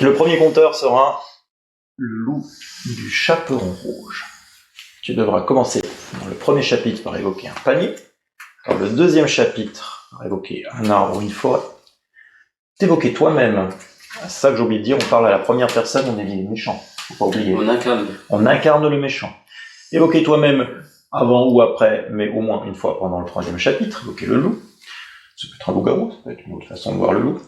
Le premier compteur sera le loup du chaperon rouge. Tu devras commencer dans le premier chapitre par évoquer un panier, dans le deuxième chapitre par évoquer un arbre ou une forêt, t'évoquer toi-même. C'est ça que j'ai oublié de dire, on parle à la première personne, on est les méchants, faut pas oublier. On incarne le méchant. Évoquer toi-même avant ou après, mais au moins une fois pendant le troisième chapitre, évoquer le loup. Ça peut être un loup-garou, ça peut être une autre façon de voir le loup.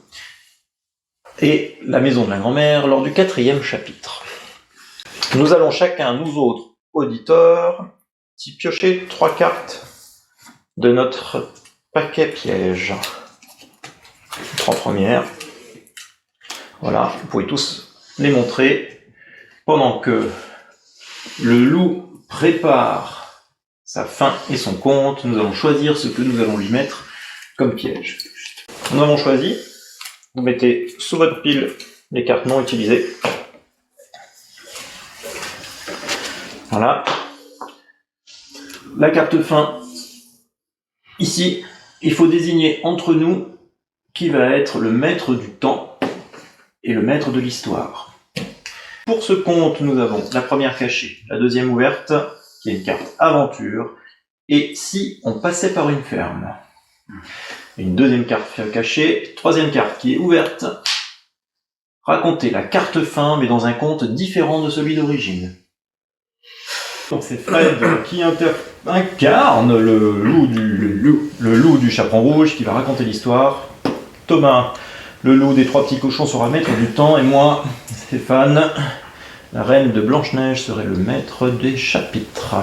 Et la maison de la grand-mère lors du quatrième chapitre. Nous allons chacun, nous autres auditeurs, y piocher 3 cartes de notre paquet piège. 3 premières. Voilà, vous pouvez tous les montrer. Pendant que le loup prépare sa fin et son compte, nous allons choisir ce que nous allons lui mettre comme piège. Nous avons choisi, vous mettez sous votre pile les cartes non utilisées. Voilà. La carte fin, ici, il faut désigner entre nous qui va être le maître du temps et le maître de l'histoire. Pour ce compte, nous avons la première cachée, la deuxième ouverte, qui est une carte aventure, et si on passait par une ferme. Une deuxième carte cachée, troisième carte qui est ouverte, raconter la carte fin, mais dans un conte différent de celui d'origine. Donc c'est Fred qui incarne le loup du chaperon rouge qui va raconter l'histoire. Thomas, le loup des 3 petits cochons, sera maître du temps, et moi, Stéphane, la reine de Blanche-Neige, serait le maître des chapitres.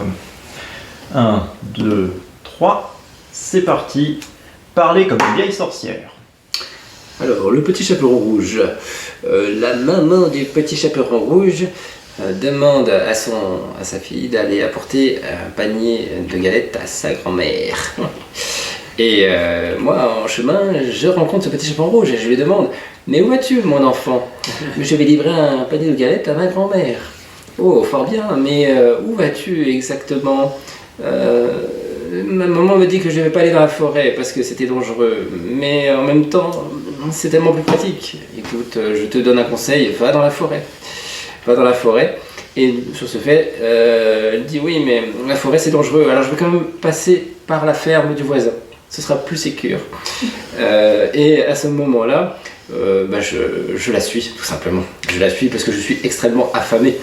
1, 2, 3, c'est parti. Parlez comme une vieille sorcière. Alors, le petit chaperon rouge. La maman du petit chaperon rouge demande à sa fille d'aller apporter un panier de galettes à sa grand-mère. Et moi, en chemin, je rencontre ce petit chaperon rouge et je lui demande « Mais où vas-tu, mon enfant ?»« Je vais livrer un panier de galettes à ma grand-mère. »« Oh, fort bien, mais où vas-tu exactement ?» Ma maman me dit que je ne vais pas aller dans la forêt parce que c'était dangereux, mais en même temps, c'est tellement plus pratique. Écoute, je te donne un conseil, va dans la forêt. Va dans la forêt. Et sur ce fait, elle dit oui, mais la forêt c'est dangereux, alors je vais quand même passer par la ferme du voisin. Ce sera plus sécure. Et à ce moment-là, je la suis, tout simplement. Je la suis parce que je suis extrêmement affamé.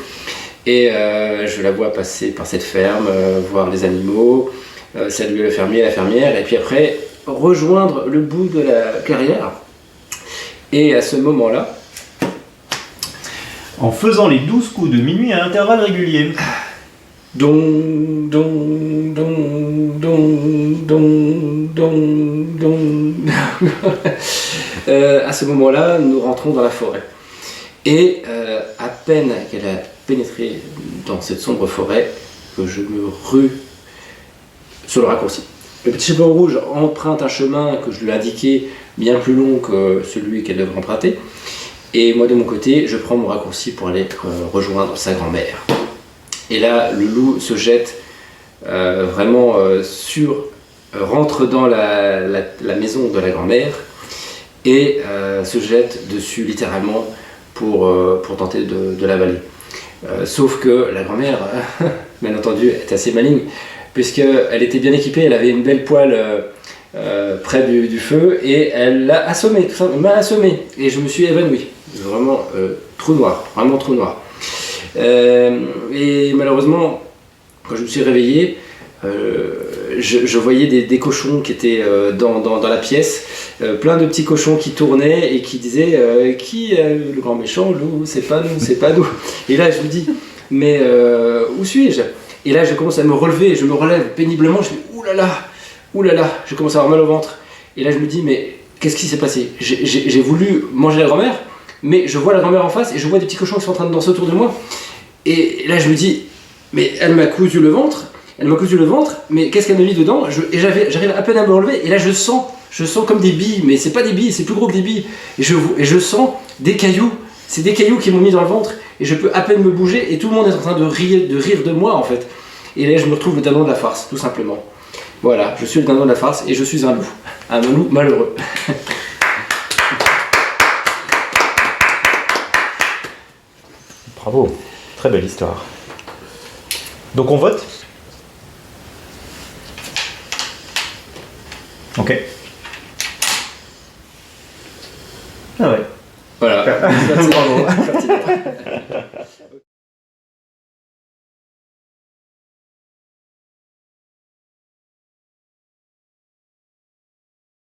Et je la vois passer par cette ferme, voir les animaux, saluer le fermier et la fermière, et puis après rejoindre le bout de la clairière. Et à ce moment-là, en faisant les 12 coups de minuit à intervalles réguliers. Dong, dong, dong, dong, dong, dong, dong. À ce moment-là, nous rentrons dans la forêt. Et à peine qu'elle a pénétré dans cette sombre forêt, que je me rue sur le raccourci. Le petit chaperon rouge emprunte un chemin que je lui ai indiqué bien plus long que celui qu'elle devrait emprunter. Et moi de mon côté, je prends mon raccourci pour aller rejoindre sa grand-mère. Et là, le loup se jette rentre dans la maison de la grand-mère et se jette dessus littéralement pour tenter de l'avaler. Sauf que la grand-mère, bien entendu, est assez maligne, puisqu'elle était bien équipée, elle avait une belle poêle près du feu, et elle l'a assommé, m'a assommé, et je me suis évanoui. Vraiment trou noir, vraiment trou noir. Et malheureusement, quand je me suis réveillé, je voyais des cochons qui étaient dans la pièce, plein de petits cochons qui tournaient et qui disaient qui est le grand méchant loup, c'est pas nous, c'est pas nous. Et là je me dis mais où suis-je? Et là je commence à me relever, je me relève péniblement, je me dis oulala, je commence à avoir mal au ventre. Et là je me dis mais qu'est-ce qui s'est passé? J'ai voulu manger la grand-mère, mais je vois la grand-mère en face et je vois des petits cochons qui sont en train de danser autour de moi. Et là je me dis mais elle m'a cousu le ventre. Mais qu'est-ce qu'elle m'a mis dedans? J'arrive à peine à me relever, et là je sens comme des billes, mais c'est pas des billes, c'est plus gros que des billes. Et je sens des cailloux, c'est des cailloux qui m'ont mis dans le ventre, et je peux à peine me bouger, et tout le monde est en train de rire de moi en fait. Et là je me retrouve le dindon de la farce, tout simplement. Voilà, je suis le dindon de la farce, et je suis un loup malheureux. Bravo, très belle histoire. Donc on vote? Ok. Ah ouais. Voilà. Bravo. Merci.